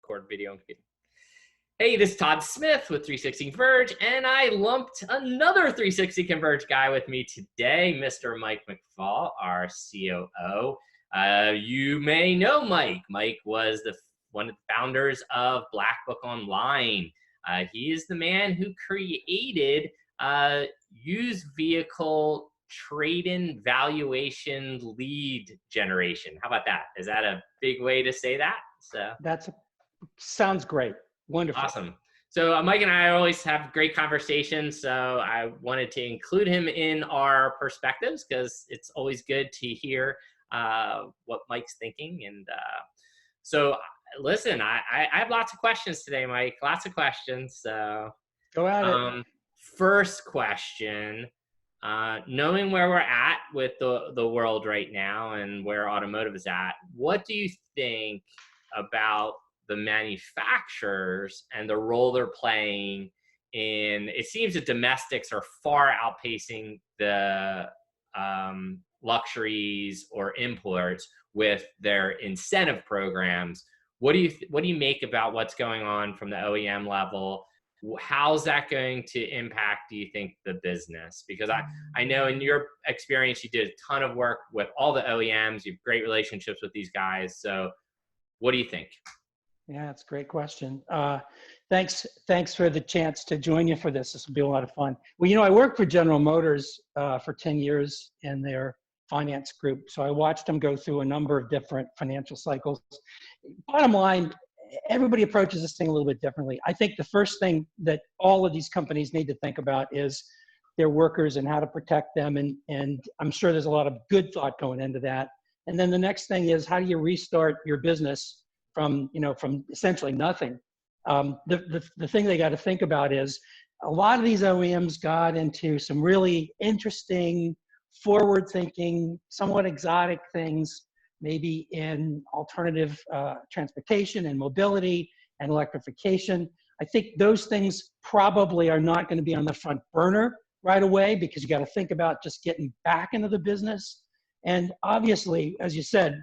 record video and computer. Hey, this is Todd Smith with 360 Converge, and I lumped another 360 Converge guy with me today, Mr. Mike McFall, our COO. You may know Mike. Mike was one of the founders of Black Book Online. He is the man who created used vehicle trade-in valuation lead generation. How about that? Is that a big way to say that? Sounds great. Wonderful. Awesome. So Mike and I always have great conversations. So I wanted to include him in our perspectives because it's always good to hear what Mike's thinking. And so listen, I have lots of questions today, Mike. Lots of questions. So go at it. First question. Knowing where we're at with the world right now and where automotive is at, what do you think about the manufacturers and the role they're playing in, it seems that domestics are far outpacing the luxuries or imports with their incentive programs. What do you make about what's going on from the OEM level? How's that going to impact, do you think, the business? Because I know in your experience, you did a ton of work with all the OEMs. You have great relationships with these guys. So what do you think? Yeah, that's a great question. Thanks for the chance to join you for this. This will be a lot of fun. Well, I worked for General Motors for 10 years in their finance group. So I watched them go through a number of different financial cycles. Bottom line, everybody approaches this thing a little bit differently. I think the first thing that all of these companies need to think about is their workers and how to protect them. And I'm sure there's a lot of good thought going into that. And then the next thing is, how do you restart your business from essentially nothing? The thing they got to think about is a lot of these OEMs got into some really interesting, forward-thinking, somewhat exotic things, maybe in alternative transportation and mobility and electrification. I think those things probably are not going to be on the front burner right away, because you got to think about just getting back into the business. And obviously, as you said,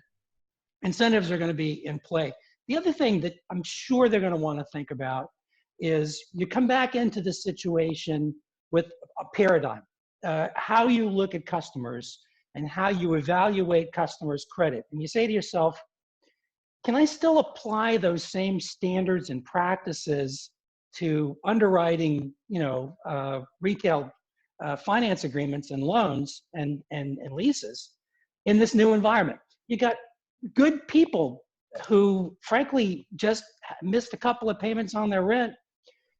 incentives are going to be in play. The other thing that I'm sure they're going to want to think about is you come back into the situation with a paradigm, how you look at customers and how you evaluate customers' credit. And you say to yourself, can I still apply those same standards and practices to underwriting, retail finance agreements and loans and leases in this new environment? You got good people who frankly just missed a couple of payments on their rent,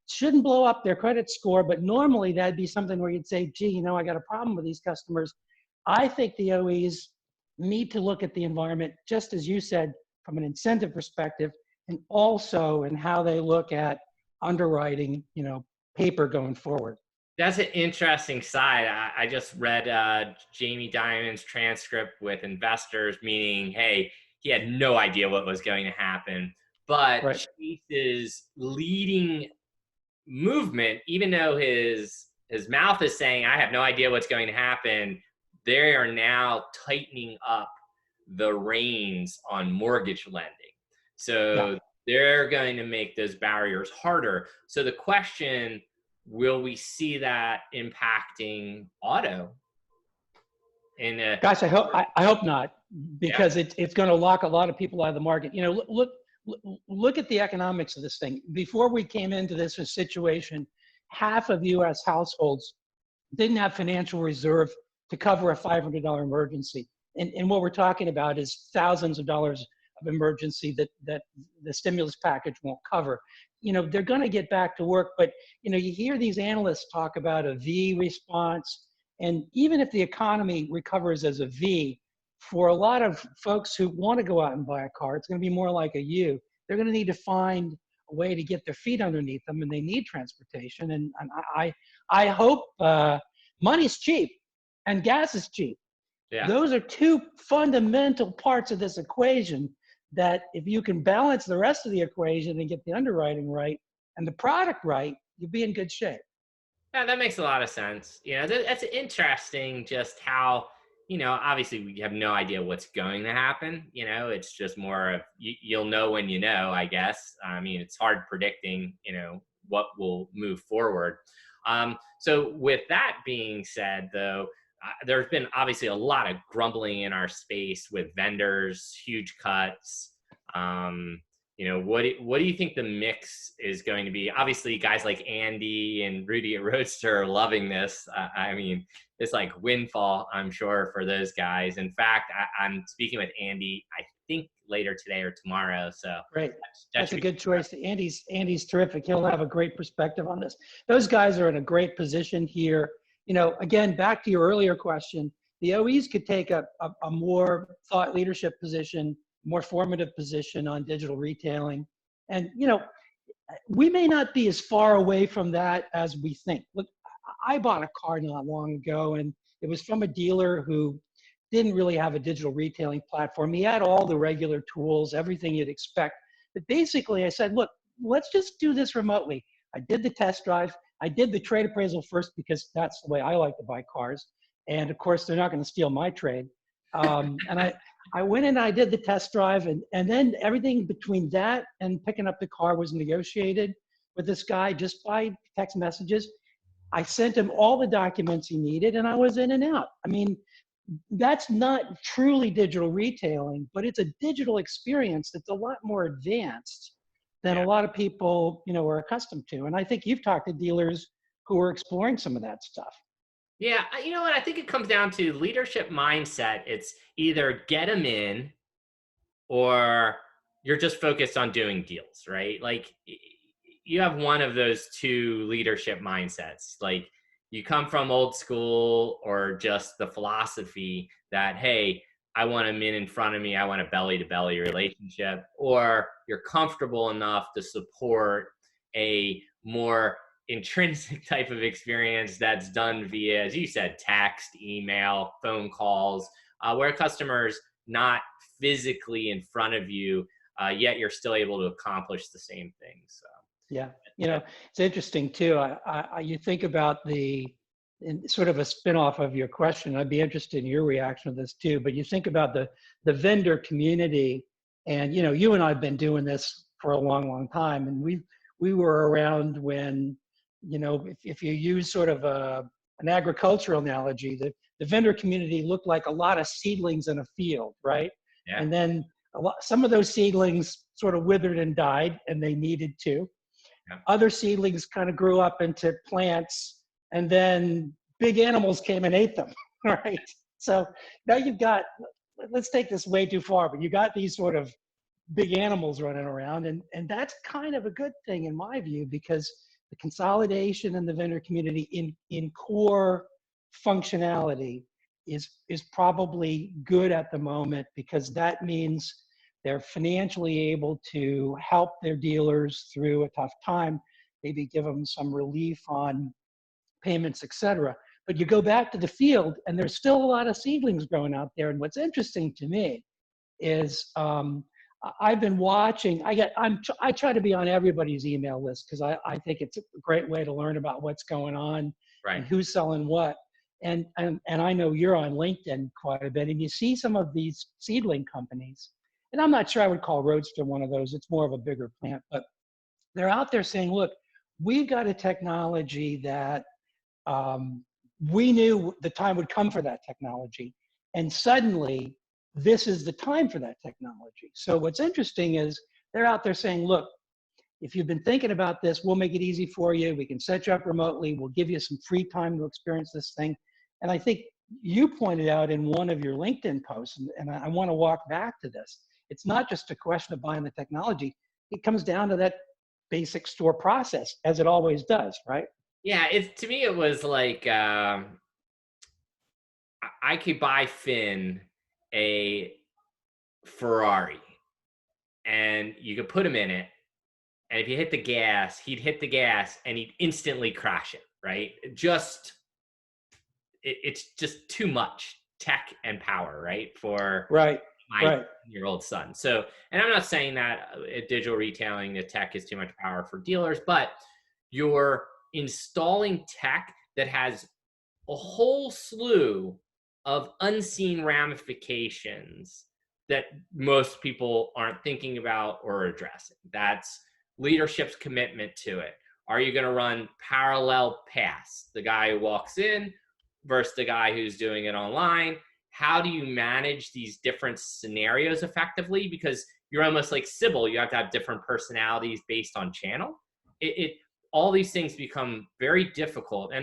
shouldn't blow up their credit score, but normally that'd be something where you'd say, gee, I got a problem with these customers. I think the OEs need to look at the environment, just as you said, from an incentive perspective, and also in how they look at underwriting, paper going forward. That's an interesting side. I just read Jamie Dimon's transcript with investors, meaning, hey, he had no idea what was going to happen. But right. Chase's leading movement, even though his mouth is saying, I have no idea what's going to happen, they are now tightening up the reins on mortgage lending. So they're going to make those barriers harder. So the question, will we see that impacting auto? Gosh, I hope not, because it's going to lock a lot of people out of the market. Look at the economics of this thing. Before we came into this situation, half of U.S. households didn't have financial reserve to cover a $500 emergency. And what we're talking about is thousands of dollars of emergency that the stimulus package won't cover. They're going to get back to work, but you hear these analysts talk about a V response. And even if the economy recovers as a V, for a lot of folks who want to go out and buy a car, it's going to be more like a U. They're going to need to find a way to get their feet underneath them, and they need transportation. And I hope money's cheap and gas is cheap. Yeah. Those are two fundamental parts of this equation that if you can balance the rest of the equation and get the underwriting right and the product right, you'll be in good shape. Yeah, that makes a lot of sense. That's interesting just how obviously we have no idea what's going to happen. It's just more of you'll know when you know, I guess. I mean, it's hard predicting, what will move forward. So with that being said, though, there's been obviously a lot of grumbling in our space with vendors, huge cuts. What do you think the mix is going to be? Obviously, guys like Andy and Rudy at Roadster are loving this. I mean, it's like windfall, I'm sure, for those guys. In fact, I'm speaking with Andy, I think later today or tomorrow. So Great. that That's should a be good choice. Andy's terrific. He'll have a great perspective on this. Those guys are in a great position here. Again, back to your earlier question, the OEs could take a more thought leadership position, more formative position on digital retailing. And, we may not be as far away from that as we think. Look, I bought a car not long ago, and it was from a dealer who didn't really have a digital retailing platform. He had all the regular tools, everything you'd expect. But basically, I said, look, let's just do this remotely. I did the test drive. I did the trade appraisal first because that's the way I like to buy cars. And of course, they're not going to steal my trade. And I went in and I did the test drive. And then everything between that and picking up the car was negotiated with this guy just by text messages. I sent him all the documents he needed, and I was in and out. I mean, that's not truly digital retailing, but it's a digital experience that's a lot more advanced than a lot of people, are accustomed to. And I think you've talked to dealers who are exploring some of that stuff. Yeah, you know what? I think it comes down to leadership mindset. It's either get them in or you're just focused on doing deals, right? Like you have one of those two leadership mindsets. Like you come from old school or just the philosophy that, hey, I want them in front of me. I want a belly to belly relationship, or you're comfortable enough to support a more intrinsic type of experience that's done via, as you said, text, email, phone calls, where customers not physically in front of you, yet you're still able to accomplish the same thing. So yeah, it's interesting too. You think about in sort of a spin-off of your question. I'd be interested in your reaction to this too. But you think about the vendor community, and you and I've been doing this for a long, long time, and we were around when, if you use sort of an agricultural analogy, the vendor community looked like a lot of seedlings in a field, right? yeah. And then some of those seedlings sort of withered and died, and they needed to. Yeah. Other seedlings kind of grew up into plants, and then big animals came and ate them, right? So now you've got, let's take this way too far, but you got these sort of big animals running around, and that's kind of a good thing in my view, because the consolidation in the vendor community in core functionality is probably good at the moment, because that means they're financially able to help their dealers through a tough time, maybe give them some relief on payments, etc. But you go back to the field, and there's still a lot of seedlings growing out there. And what's interesting to me is I've been watching. I try to be on everybody's email list, because I think it's a great way to learn about what's going on, right, and who's selling what. And I know you're on LinkedIn quite a bit, and you see some of these seedling companies. And I'm not sure I would call Roadster one of those. It's more of a bigger plant, but they're out there saying, look, we've got a technology that we knew the time would come for that technology. And suddenly, this is the time for that technology. So what's interesting is they're out there saying, look, if you've been thinking about this, we'll make it easy for you. We can set you up remotely. We'll give you some free time to experience this thing. And I think you pointed out in one of your LinkedIn posts, and I want to walk back to this. It's not just a question of buying the technology. It comes down to that basic store process, as it always does, right? Yeah, to me, it was like I could buy Finn a Ferrari, and you could put him in it, and if you hit the gas, he'd hit the gas, and he'd instantly crash it, right? It's just too much tech and power, right, for my 10-year-old son. So, and I'm not saying that at digital retailing, the tech is too much power for dealers, but you're installing tech that has a whole slew of unseen ramifications that most people aren't thinking about or addressing. That's leadership's commitment to it. Are you going to run parallel paths? The guy who walks in versus the guy who's doing it online. How do you manage these different scenarios effectively? Because you're almost like Sybil. You have to have different personalities based on channel. All these things become very difficult.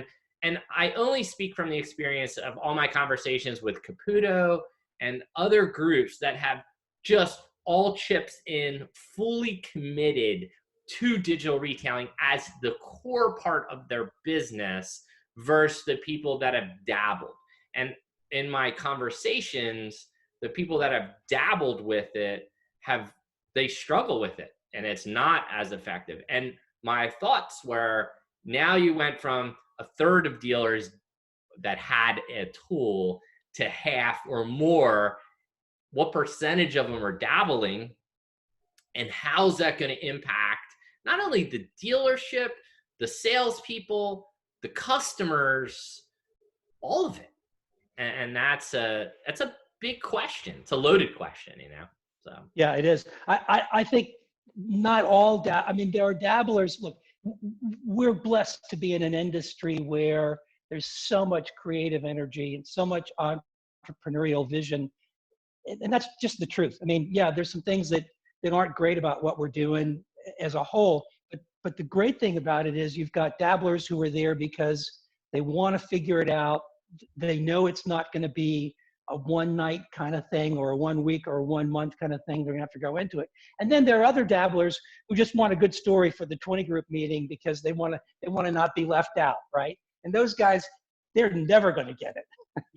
And I only speak from the experience of all my conversations with Caputo and other groups that have just all chips in, fully committed to digital retailing as the core part of their business versus the people that have dabbled. And in my conversations, the people that have dabbled with it they struggle with it, and it's not as effective. And my thoughts were, now you went from a third of dealers that had a tool to half or more. What percentage of them are dabbling, and how's that going to impact not only the dealership, the salespeople, the customers, all of it? And that's a big question. It's a loaded question, So Yeah, it is. I think not all, I mean, there are dabblers. Look, we're blessed to be in an industry where there's so much creative energy and so much entrepreneurial vision. And that's just the truth. I mean, yeah, there's some things that aren't great about what we're doing as a whole, but the great thing about it is you've got dabblers who are there because they want to figure it out. They know it's not going to be a one night kind of thing or a 1 week or a 1 month kind of thing. They're gonna have to go into it. And then there are other dabblers who just want a good story for the 20 group meeting because they want to not be left out, right? And those guys, they're never going to get it.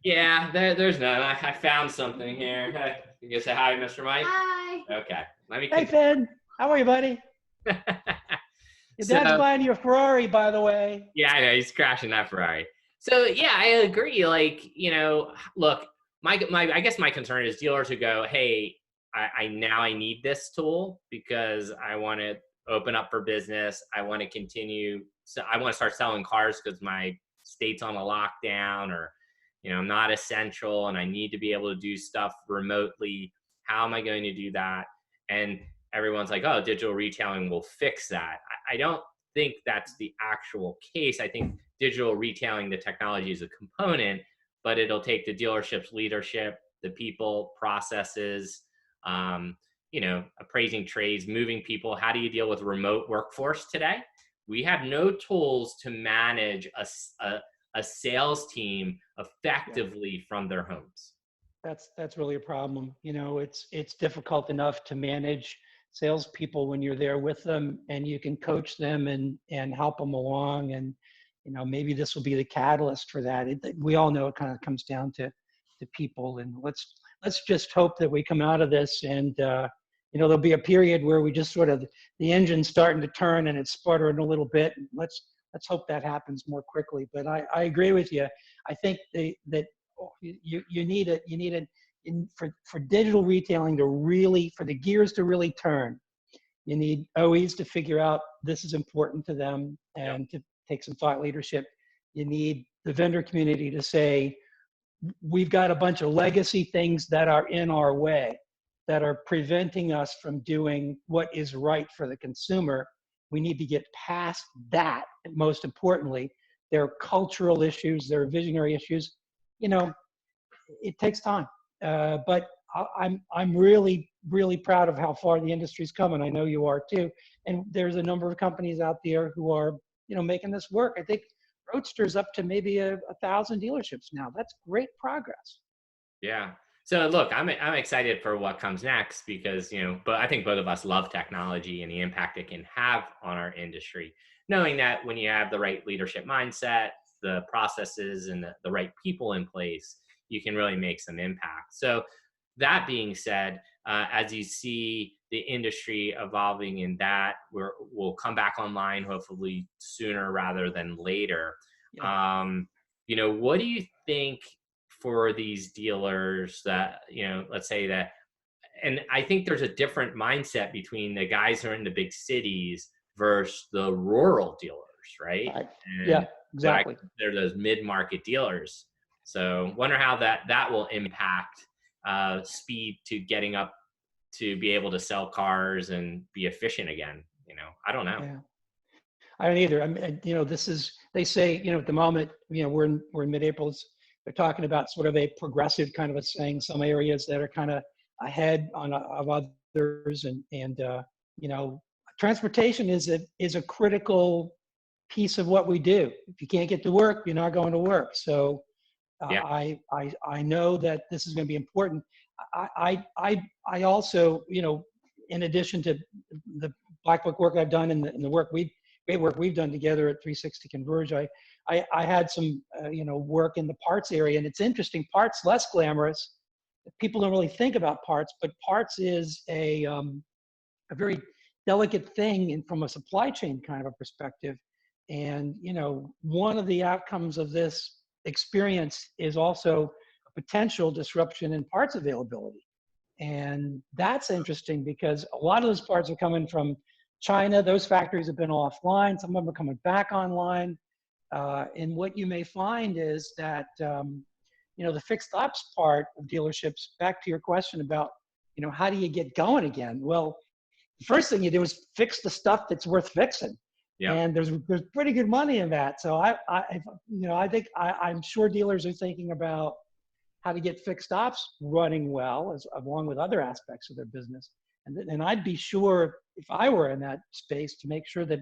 Yeah, there's none. I found something here. Hey, you can say hi, Mr. Mike. Hi. Okay, let me. Hey, Finn, how are you, buddy? Your dad's buying you a Ferrari, by the way. Yeah, I know, he's crashing that Ferrari. So yeah, I agree. Like, look, I guess my concern is dealers who go, hey, I need this tool because I want to open up for business. I want to continue. So I want to start selling cars because my state's on a lockdown, or, I'm not essential and I need to be able to do stuff remotely. How am I going to do that? And everyone's like, oh, digital retailing will fix that. I don't think that's the actual case. I think digital retailing, the technology is a component, but it'll take the dealership's leadership, the people, processes, appraising trades, moving people. How do you deal with remote workforce today? We have no tools to manage a sales team effectively from their homes. That's really a problem. It's difficult enough to manage salespeople when you're there with them and you can coach them and help them along. And, maybe this will be the catalyst for that. We all know it kind of comes down to people, and let's just hope that we come out of this and, there'll be a period where we just sort of, the engine's starting to turn and it's sputtering a little bit. And let's hope that happens more quickly. But I agree with you. I think that you need it for digital retailing to really, for the gears to really turn. You need OEs to figure out this is important to them and to take some thought leadership. You need the vendor community to say, we've got a bunch of legacy things that are in our way that are preventing us from doing what is right for the consumer. We need to get past that. And most importantly, there are cultural issues, there are visionary issues. It takes time, but I'm really, really proud of how far the industry's come, and I know you are too. And there's a number of companies out there who are, making this work. I think Roadster's up to maybe 1,000 dealerships now. That's great progress. Yeah. So look, I'm excited for what comes next because, but I think both of us love technology and the impact it can have on our industry, knowing that when you have the right leadership mindset, the processes and the right people in place, you can really make some impact. So that being said, as you see the industry evolving in that, we'll come back online hopefully sooner rather than later. Yeah. What do you think for these dealers that, let's say that, and I think there's a different mindset between the guys who are in the big cities versus the rural dealers, right? Yeah, exactly. They're those mid-market dealers. So wonder how that will impact speed to getting up to be able to sell cars and be efficient again. I don't know. Yeah. I don't either. I mean, they say, at the moment, we're in mid-April. They're talking about sort of a progressive kind of a thing. Some areas that are kind of ahead of others, and transportation is a critical piece of what we do. If you can't get to work, you're not going to work. So Yeah. I know that this is going to be important. I also, in addition to the Black Book work I've done and the great work we've done together at 360 Converge, I had some, work in the parts area, and it's interesting. Parts less glamorous. People don't really think about parts, but parts is a very delicate thing, and from a supply chain kind of a perspective. And one of the outcomes of this experience is also a potential disruption in parts availability. And that's interesting because a lot of those parts are coming from China. Those factories have been offline. Some of them are coming back online. And what you may find is that, the fixed ops part of dealerships, back to your question about, how do you get going again? Well, the first thing you do is fix the stuff that's worth fixing. Yeah. And there's pretty good money in that. So I'm sure dealers are thinking about how to get fixed ops running well, along with other aspects of their business. And I'd be sure, if I were in that space, to make sure that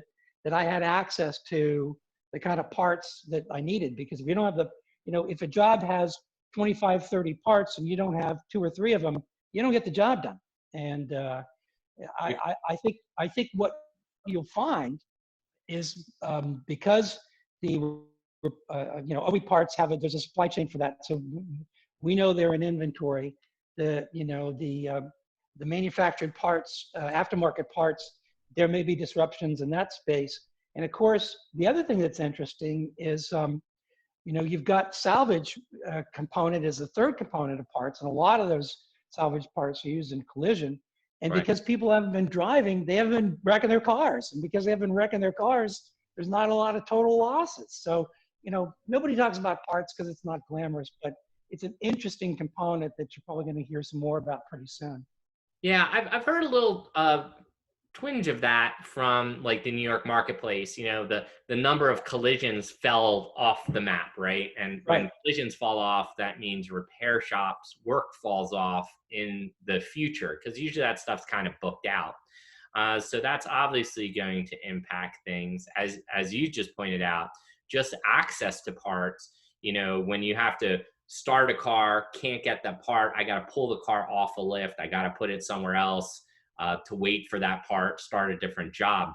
I had access to the kind of parts that I needed. Because if you don't have if a job has 25, 30 parts and you don't have 2 or 3 of them, you don't get the job done. And I think what you'll find is, because the OE parts there's a supply chain for that. So we know they're in inventory. The manufactured parts, aftermarket parts, there may be disruptions in that space. And of course, the other thing that's interesting is, you've got salvage component as the third component of parts, and a lot of those salvage parts are used in collision. And Right. Because people haven't been driving, they haven't been wrecking their cars. And because they haven't been wrecking their cars, there's not a lot of total losses. So, nobody talks about parts because it's not glamorous, but it's an interesting component that you're probably going to hear some more about pretty soon. Yeah, I've heard a little twinge of that from like the New York marketplace. The number of collisions fell off the map, right? And when collisions fall off, that means repair shops work falls off in the future, because usually that stuff's kind of booked out. So that's obviously going to impact things, as you just pointed out. Just access to parts. When you have to start a car, can't get that part, I got to pull the car off a lift, I got to put it somewhere else to wait for that part, start a different job.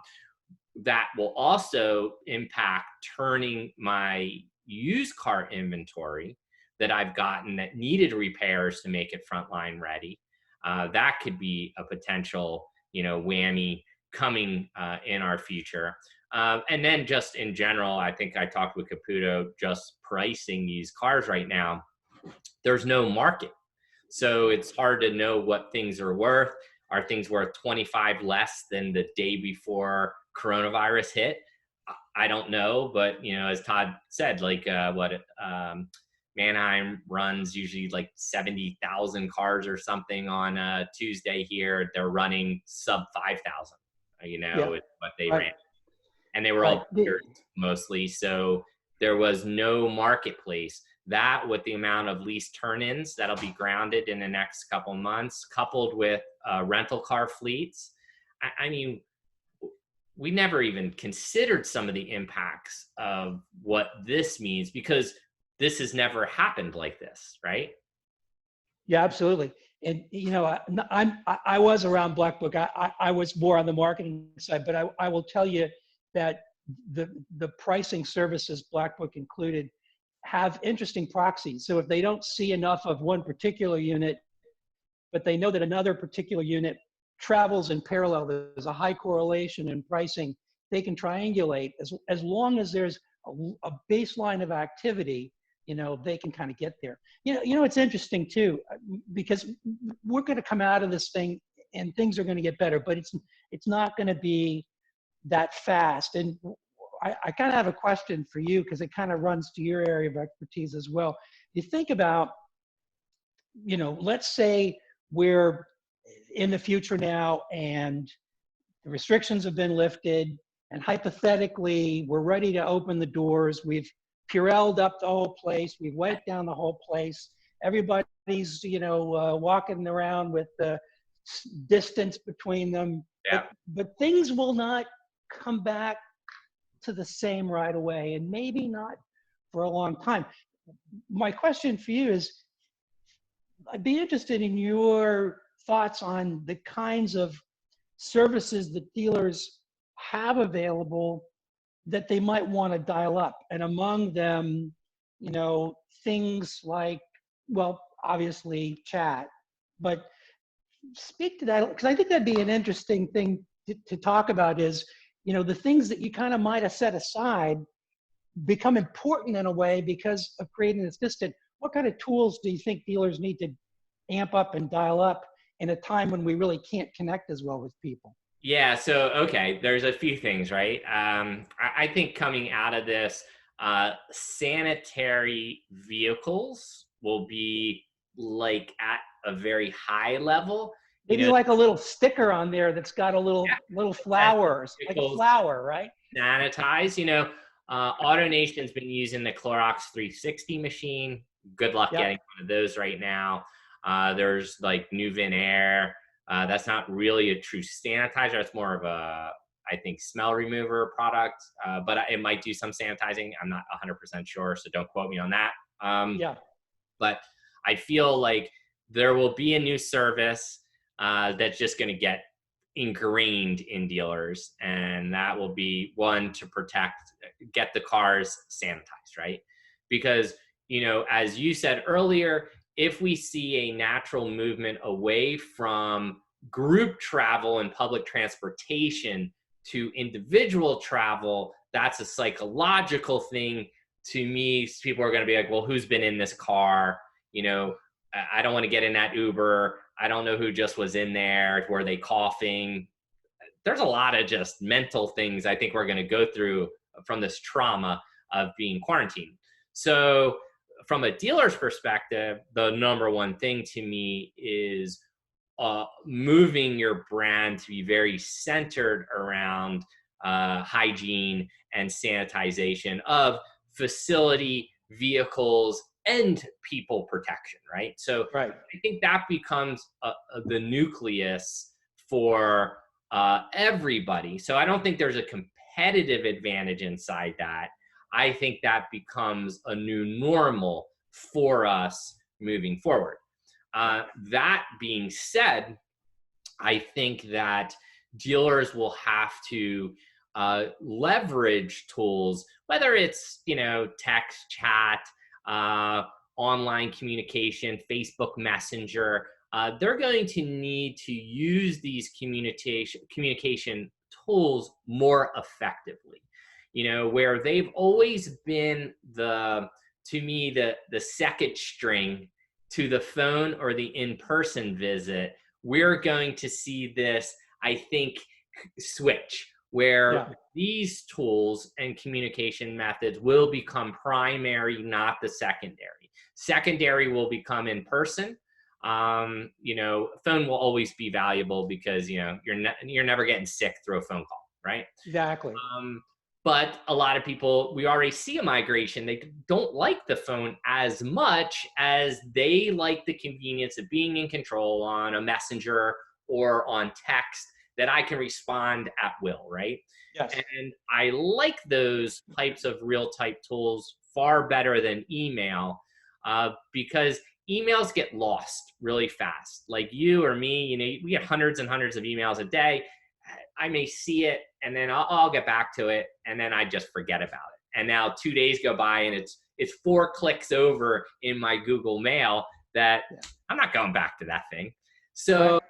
That will also impact turning my used car inventory that I've gotten that needed repairs to make it frontline ready. That could be a potential, whammy coming in our future. And then just in general, I think I talked with Caputo, just pricing these cars right now, there's no market. So it's hard to know what things are worth. Are things worth 25 less than the day before coronavirus hit? I don't know, but as Todd said, like Manheim runs usually like 70,000 cars or something on a Tuesday here. They're running sub 5,000. It's what they ran, and they were all mostly. So there was no marketplace. That, with the amount of lease turn-ins that'll be grounded in the next couple months, coupled with rental car fleets, I mean, we never even considered some of the impacts of what this means, because this has never happened like this, right? Yeah, absolutely. And I was around Black Book. I was more on the marketing side, but I will tell you that the pricing services, Black Book included, have interesting proxies. So if they don't see enough of one particular unit, but they know that another particular unit travels in parallel, there's a high correlation in pricing, they can triangulate. As long as there's a baseline of activity, they can kind of get there. It's interesting too, because we're going to come out of this thing and things are going to get better, but it's not going to be that fast. And I kind of have a question for you, because it kind of runs to your area of expertise as well. you think about, let's say we're in the future now and the restrictions have been lifted, and hypothetically, we're ready to open the doors. We've Purelled up the whole place. We've wiped down the whole place. Everybody's, walking around with the distance between them. Yeah. But things will not come back to the same right away, and maybe not for a long time. My question for you is, I'd be interested in your thoughts on the kinds of services that dealers have available that they might want to dial up. And among them, things like, well, obviously chat, but speak to that, because I think that'd be an interesting thing to talk about is, the things that you kind of might have set aside become important in a way because of creating this distance. What kind of tools do you think dealers need to amp up and dial up in a time when we really can't connect as well with people? Yeah, so, okay, there's a few things, right? I think coming out of this, sanitary vehicles will be like at a very high level. Maybe like a little sticker on there that's got a little flowers, like a flower, right? Sanitize, AutoNation's been using the Clorox 360 machine. Good luck getting one of those right now. There's like Nuvin Air. That's not really a true sanitizer. It's more of a, I think, smell remover product, but it might do some sanitizing. I'm not 100% sure, so don't quote me on that. But I feel like there will be a new service that's just going to get ingrained in dealers, and that will be one to get the cars sanitized, right? Because, as you said earlier, if we see a natural movement away from group travel and public transportation to individual travel, that's a psychological thing. To me, people are going to be like, well, who's been in this car? I don't want to get in that Uber. I don't know who just was in there. Were they coughing? There's a lot of just mental things I think we're going to go through from this trauma of being quarantined. So from a dealer's perspective, the number one thing to me is moving your brand to be very centered around hygiene and sanitization of facility, vehicles, and people protection, right? So I think that becomes the nucleus for everybody. So I don't think there's a competitive advantage inside that. I think that becomes a new normal for us moving forward. That being said, I think that dealers will have to leverage tools, whether it's, text, chat, online communication, Facebook Messenger. They're going to need to use these communication tools more effectively. Where they've always been the second string to the phone or the in-person visit, we're going to see this, I think, switch where these tools and communication methods will become primary, not the secondary. Secondary will become in person. Phone will always be valuable because, you're never getting sick through a phone call, right? Exactly. But a lot of people, we already see a migration. They don't like the phone as much as they like the convenience of being in control on a messenger or on text that I can respond at will, right? Yes. And I like those types of real type tools far better than email because emails get lost really fast. Like you or me, we get hundreds and hundreds of emails a day. I may see it and then I'll get back to it and then I just forget about it. And now 2 days go by and it's 4 clicks over in my Google Mail that I'm not going back to that thing. So,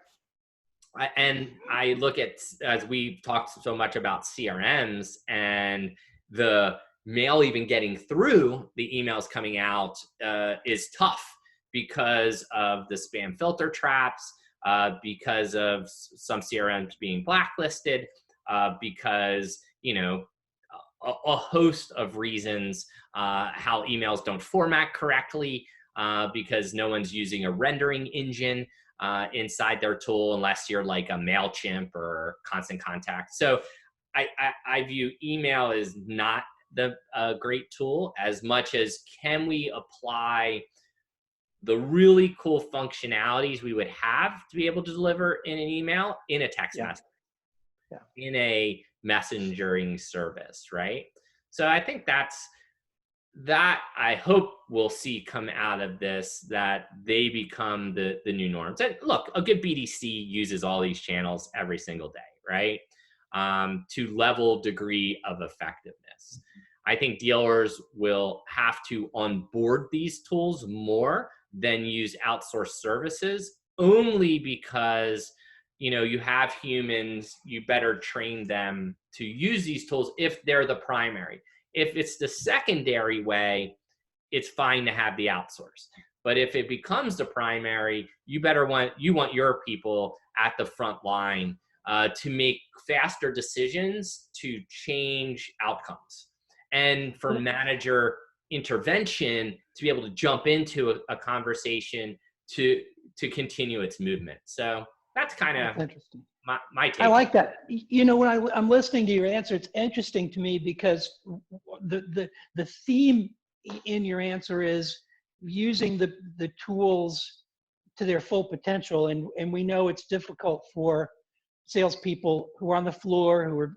and I look at, as we've talked so much about CRMs and the mail even getting through, the emails coming out is tough because of the spam filter traps, because of some CRMs being blacklisted, because, a host of reasons, how emails don't format correctly, because no one's using a rendering engine inside their tool unless you're like a MailChimp or Constant Contact. So I view email as not the great tool as much as can we apply the really cool functionalities we would have to be able to deliver in an email, in a text message, in a messengering service, right? So I think that I hope we'll see come out of this, that they become the new norms. And look, a good BDC uses all these channels every single day, right? To level degree of effectiveness. I think dealers will have to onboard these tools more than use outsourced services, only because you have humans, you better train them to use these tools if they're the primary. If it's the secondary way, it's fine to have the outsource. But if it becomes the primary, you want your people at the front line to make faster decisions to change outcomes, and for manager intervention to be able to jump into a conversation to continue its movement. So that's kind of interesting. My take. I like that. When I'm listening to your answer, it's interesting to me because the theme in your answer is using the tools to their full potential, and we know it's difficult for salespeople who are on the floor, who are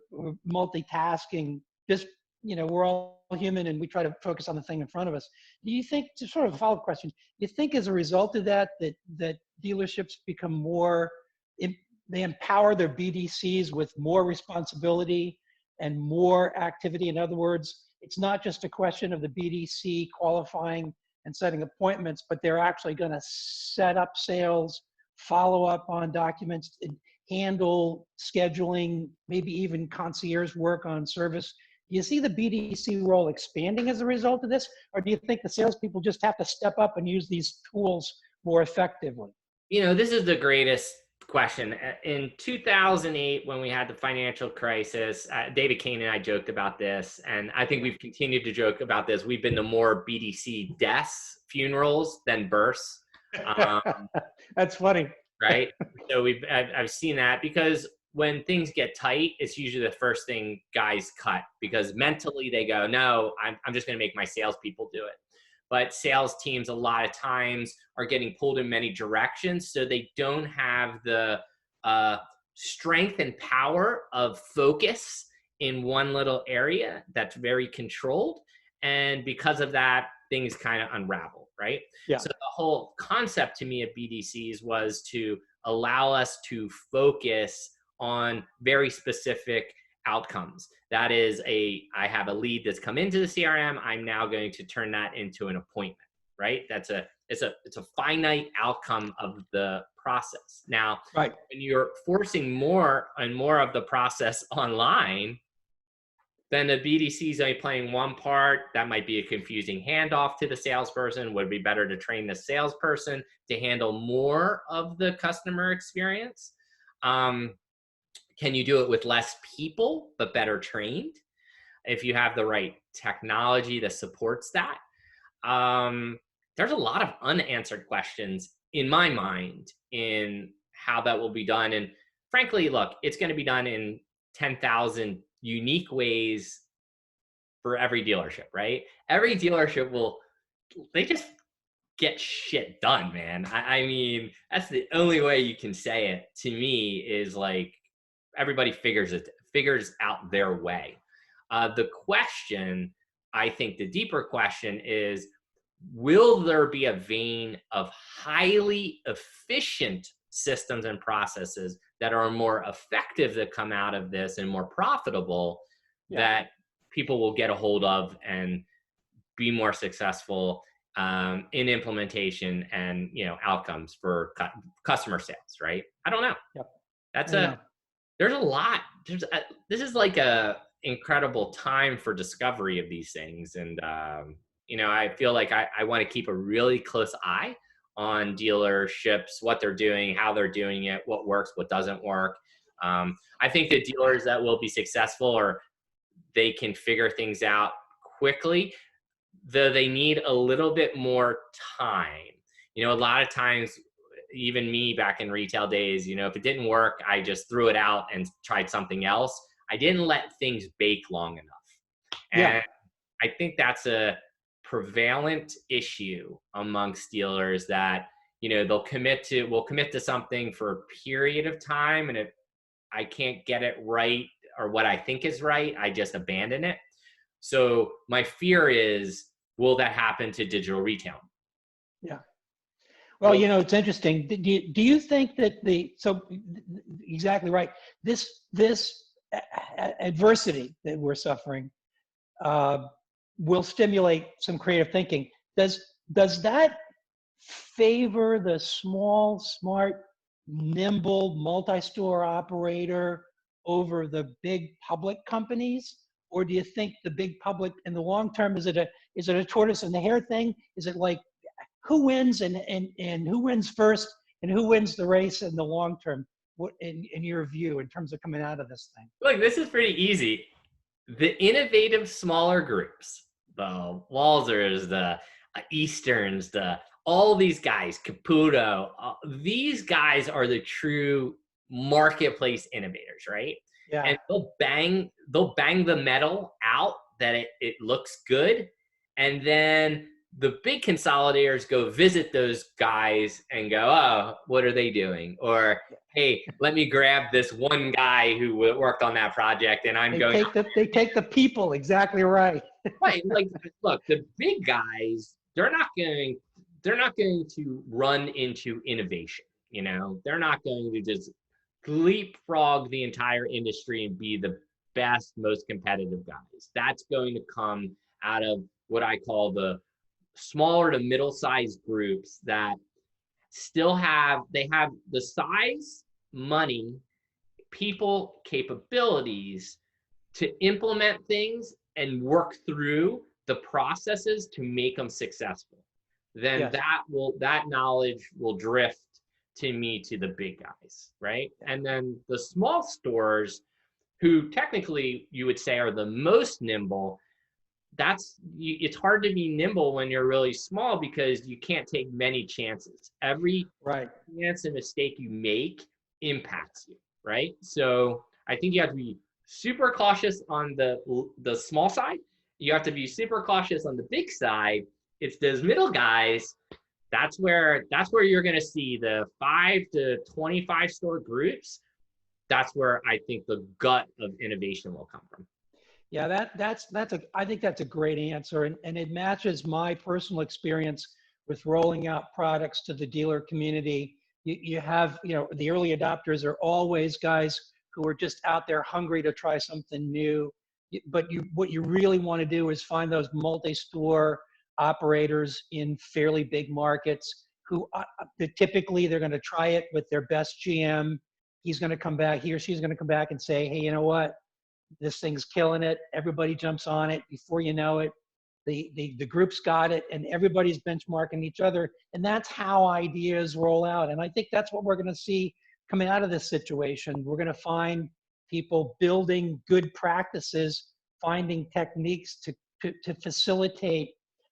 multitasking. Just we're all human, and we try to focus on the thing in front of us. Do you think, just sort of a follow-up question, do you think as a result of that dealerships become more, they empower their BDCs with more responsibility and more activity? In other words, it's not just a question of the BDC qualifying and setting appointments, but they're actually going to set up sales, follow up on documents, handle scheduling, maybe even concierge work on service. Do you see the BDC role expanding as a result of this? Or do you think the salespeople just have to step up and use these tools more effectively? This is the greatest question. In 2008, when we had the financial crisis, David Kane and I joked about this, and I think we've continued to joke about this. We've been to more BDC deaths, funerals than births. That's funny. Right? So I've seen that, because when things get tight, it's usually the first thing guys cut, because mentally they go, no, I'm just going to make my salespeople do it. But sales teams a lot of times are getting pulled in many directions, so they don't have the strength and power of focus in one little area that's very controlled. And because of that, things kind of unravel, right? Yeah. So the whole concept to me of BDCs was to allow us to focus on very specific outcomes. That is I have a lead that's come into the CRM. I'm now going to turn that into an appointment, right? It's a finite outcome of the process. Now, right, when you're forcing more and more of the process online, then the BDC is only playing one part. That might be a confusing handoff to the salesperson. Would it be better to train the salesperson to handle more of the customer experience? Can you do it with less people, but better trained? If you have the right technology that supports that. There's a lot of unanswered questions in my mind in how that will be done. And frankly, look, it's going to be done in 10,000 unique ways for every dealership, right? Every dealership they just get shit done, man. I mean, that's the only way you can say it to me, is like, everybody figures out their way. The question, I think the deeper question is, will there be a vein of highly efficient systems and processes that are more effective that come out of this and more profitable, that people will get a hold of and be more successful in implementation and outcomes for customer sales, right? I don't know. Yep. There's a lot. This is like a incredible time for discovery of these things. And, I feel like I want to keep a really close eye on dealerships, what they're doing, how they're doing it, what works, what doesn't work. I think the dealers that will be successful are they can figure things out quickly, though they need a little bit more time. A lot of times, even me back in retail days, if it didn't work, I just threw it out and tried something else. I didn't let things bake long enough. Yeah. And I think that's a prevalent issue amongst dealers that, we'll commit to something for a period of time. And if I can't get it right or what I think is right, I just abandon it. So my fear is, will that happen to digital retail? Yeah. Well, it's interesting. Do you think that exactly right. This adversity that we're suffering will stimulate some creative thinking. Does that favor the small, smart, nimble, multi-store operator over the big public companies? Or do you think the big public in the long term, is it a tortoise and the hare thing? Is it like who wins and who wins first and who wins the race in the long term? What in your view, in terms of coming out of this thing? Look, this is pretty easy. The innovative smaller groups, the Walzers, the Easterns, all these guys, Caputo, these guys are the true marketplace innovators, right? Yeah. And they'll bang the metal out that it looks good, and then the big consolidators go visit those guys and go, oh, what are they doing? Or, hey, let me grab this one guy who worked on that project, and they take the people. Exactly right. Right. Like, look, the big guys, they're not going to run into innovation. They're not going to just leapfrog the entire industry and be the best, most competitive guys. That's going to come out of what I call the smaller to middle-sized groups that still have the size, money, people, capabilities to implement things and work through the processes to make them successful. Then Yes. that knowledge will drift to the big guys, right? And then the small stores, who technically you would say are the most nimble, it's hard to be nimble when you're really small because you can't take many chances. Every chance and mistake you make impacts you, right? So I think you have to be super cautious on the small side. You have to be super cautious on the big side. It's those middle guys. That's where you're going to see the 5 to 25 store groups. That's where I think the gut of innovation will come from. Yeah, I think that's a great answer, and it matches my personal experience with rolling out products to the dealer community. You have, the early adopters are always guys who are just out there hungry to try something new. But what you really want to do is find those multi-store operators in fairly big markets who typically they're going to try it with their best GM. He or she's going to come back and say, hey, you know what? This thing's killing it. Everybody jumps on it. Before you know it, the group's got it, and everybody's benchmarking each other. And that's how ideas roll out. And I think that's what we're going to see coming out of this situation. We're going to find people building good practices, finding techniques to facilitate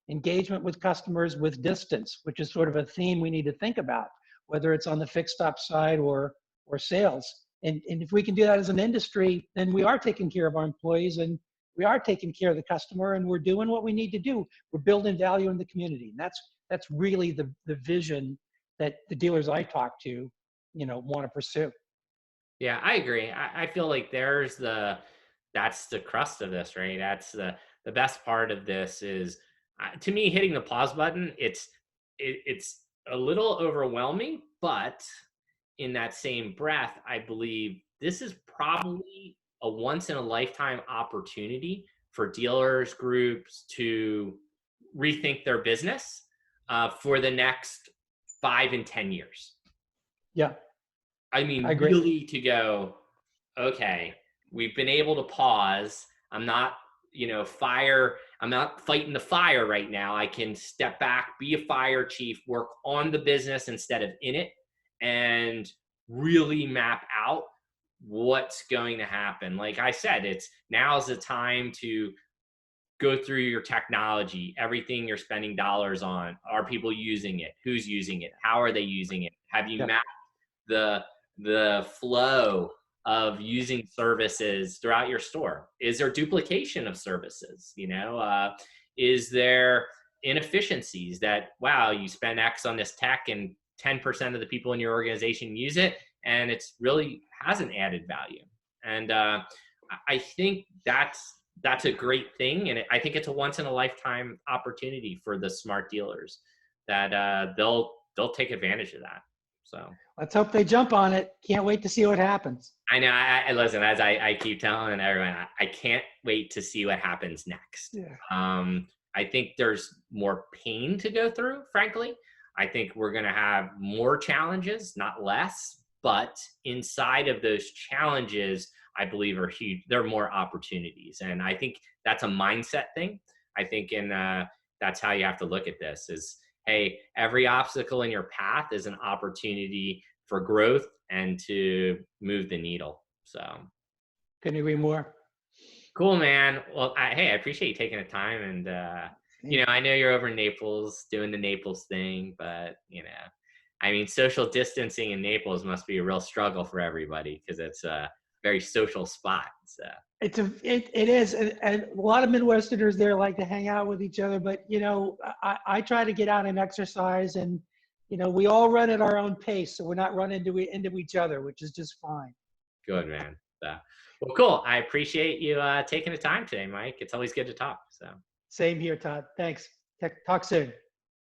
engagement with customers with distance, which is sort of a theme we need to think about, whether it's on the fixed op side or sales. And if we can do that as an industry, then we are taking care of our employees and we are taking care of the customer, and we're doing what we need to do. We're building value in the community. And that's really the vision that the dealers I talk to, want to pursue. Yeah, I agree. I feel like that's the crust of this, right? That's the best part of this is, to me, hitting the pause button. It's a little overwhelming, but in that same breath, I believe this is probably a once in a lifetime opportunity for dealers groups to rethink their business for the next 5 and 10 years. Yeah. I mean, really to go, okay, we've been able to pause. I'm not, I'm not fighting the fire right now. I can step back, be a fire chief, work on the business instead of in it, and really map out what's going to happen. Like I said, now's the time to go through your technology, everything you're spending dollars on. Are people using it? Who's using it? How are they using it? Have you Yep. mapped the flow of using services throughout your store? Is there duplication of services? Is there inefficiencies that, wow, you spend X on this tech and 10% of the people in your organization use it, and it's really hasn't added value. And I think that's a great thing, and I think it's a once in a lifetime opportunity for the smart dealers that they'll take advantage of that. So Let's hope they jump on it. Can't wait to see what happens. I know. I listen, as I keep telling everyone, I can't wait to see what happens next. Yeah. I think there's more pain to go through, frankly. I think we're going to have more challenges, not less. But inside of those challenges, I believe are huge. There are more opportunities, and I think that's a mindset thing. I think, that's how you have to look at this: is, hey, every obstacle in your path is an opportunity for growth and to move the needle. So Couldn't agree more. cool, man. Well, hey, I appreciate you taking the time, and I know you're over in Naples doing the Naples thing, but I mean, social distancing in Naples must be a real struggle for everybody because it's a very social spot. So It is, and a lot of Midwesterners there like to hang out with each other. But I try to get out and exercise, and we all run at our own pace, so we're not running into each other, which is just fine. good, man. So, well, cool. I appreciate you taking the time today, Mike. It's always good to talk. So Same here, Todd. Thanks. Talk soon.